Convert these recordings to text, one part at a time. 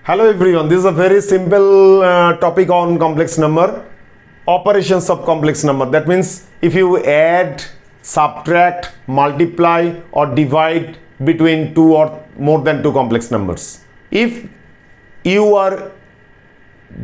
Hello everyone, this is a very simple topic on complex number, operations of complex number. That means if you add, subtract, multiply or divide between two or more than two complex numbers. If you are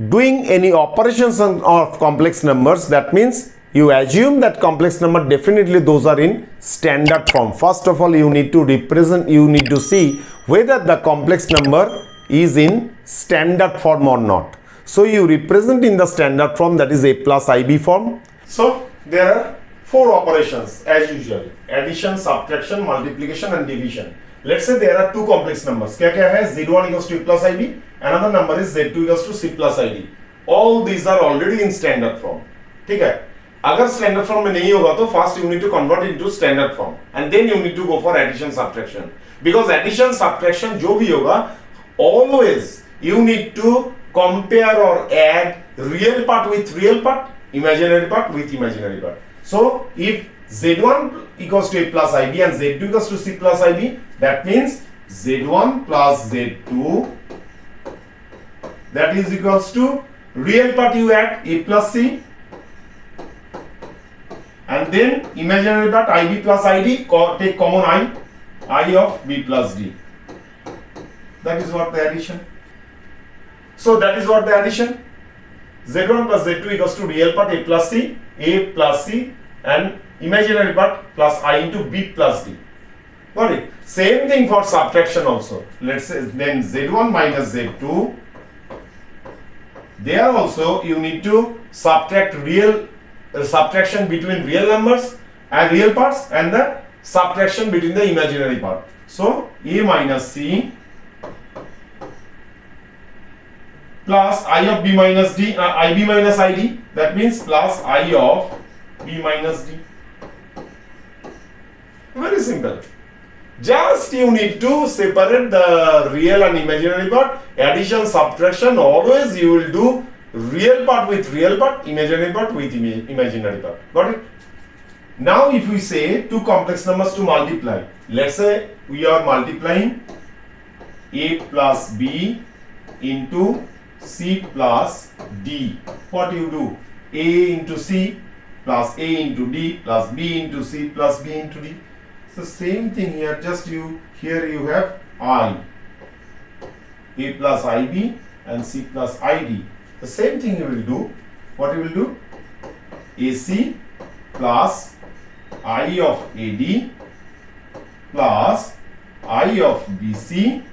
doing any operations of complex numbers, that means you assume that complex number definitely those are in standard form. First of all, you need to represent, you need to see whether the complex number is in standard form or not. So you represent in the standard form, that is a plus ib form. So there are four operations as usual: addition, subtraction, multiplication and division. Let's say there are two complex numbers. क्या है? z1 equals to a plus ib, another number is z2 equals to c plus id. All these are already in standard form. ठीक है? अगर standard form में नहीं होगा तो first you need to convert into standard form and then you need to go for addition, subtraction. Because addition, subtraction जो भी होगा, always you need to compare or add real part with real part, imaginary part with imaginary part. So if z1 equals to a plus ib and z2 equals to c plus ib, that means z1 plus z2, that is equals to real part you add a plus c and then imaginary part ib plus id, take common I of b plus d. That is what the addition. So that is what the addition. z1 plus z2 equals to real part a plus c and imaginary part plus I into b plus d. Got it? Same thing for subtraction also. Let's say then z1 minus z2. There also you need to subtract real subtraction between real numbers and real parts and the subtraction between the imaginary part. So a minus c plus I of b minus d, ib minus id, that means plus I of b minus d. Very simple. Just you need to separate the real and imaginary part. Addition, subtraction, always you will do real part with real part, imaginary part with imaginary part. Got it? Now if we say two complex numbers to multiply, let's say we are multiplying a plus b into c plus d. What you do? A into c plus a into d plus b into c plus b into d. So same thing here, just here you have I, a plus ib and c plus id. The same thing you will do. What you will do? ac plus I of ad plus I of bc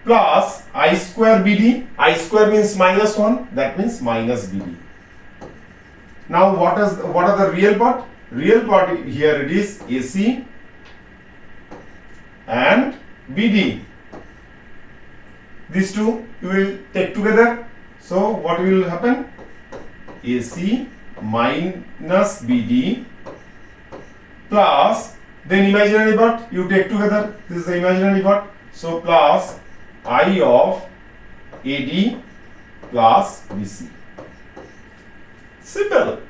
plus I square bd. I square means minus 1, that means minus bd. Now what are the real part? Real part here it is ac and bd. These two you will take together. So what will happen? ac minus bd plus, then imaginary part you take together. This is the imaginary part. So plus I of ad plus bc. Simple.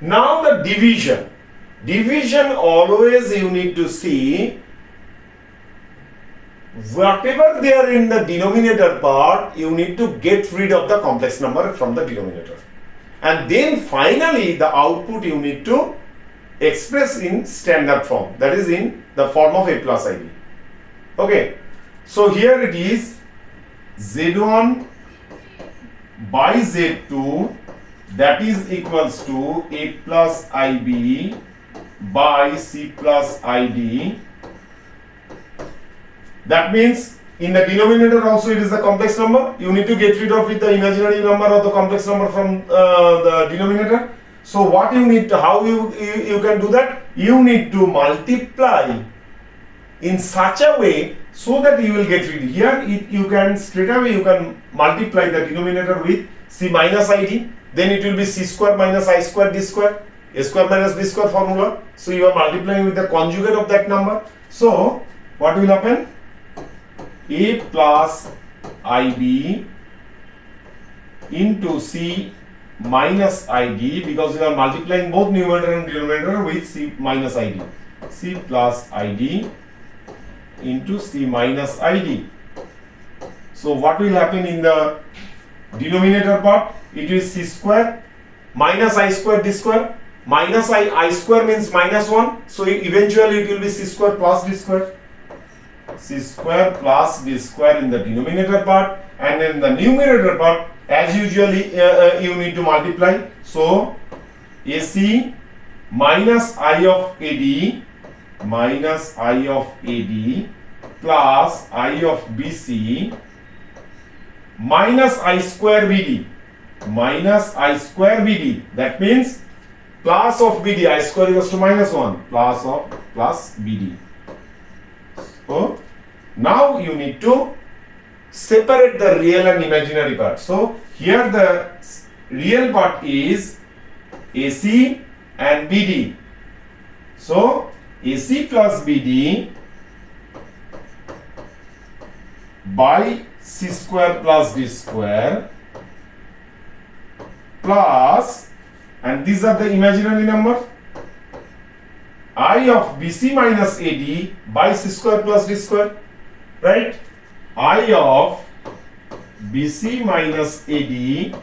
Now the division. Division, always you need to see whatever there in the denominator part, you need to get rid of the complex number from the denominator. And then finally the output you need to express in standard form, that is in the form of a plus ib. Okay. So here it is z1 by z2, that is equals to a plus ib by c plus id. That means in the denominator also it is the complex number. You need to get rid of it, the imaginary number or the complex number from the denominator. So what you need to, how you can do that? You need to multiply in such a way so that you will get rid. Here you can straight away you can multiply the denominator with c minus id, then it will be c square minus I square d square, a square minus b square formula. So you are multiplying with the conjugate of that number. So what will happen? A plus ib into c minus id, because you are multiplying both numerator and denominator with c minus id, c plus id into c minus id. So what will happen in the denominator part? It is c square minus I square d square. Minus I square means minus 1. So eventually it will be c square plus d square. C square plus d square in the denominator part, and in the numerator part, as usually you need to multiply. So AC minus I of AD minus I of AD plus I of BC minus I square BD minus I square BD. That means plus of BD, I square equals to minus 1, plus BD. So now you need to separate the real and imaginary part. So here the real part is AC and BD. So AC plus BD by C square plus D square plus, and these are the imaginary number, I of BC minus AD by C square plus D square, right? I of BC minus AD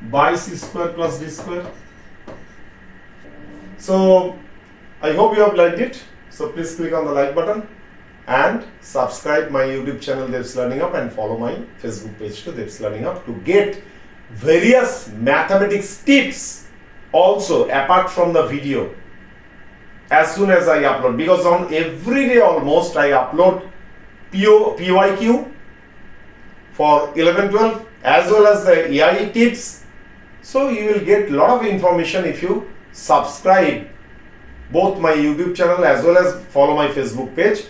by C square plus D square. So I hope you have liked it. So please click on the like button and subscribe my YouTube channel Devs Learning Hub, and follow my Facebook page to Devs Learning Hub to get various mathematics tips also apart from the video as soon as I upload, because on every day almost I upload PYQ for 11-12 as well as the EIE tips. So you will get a lot of information if you subscribe both my YouTube channel as well as follow my Facebook page.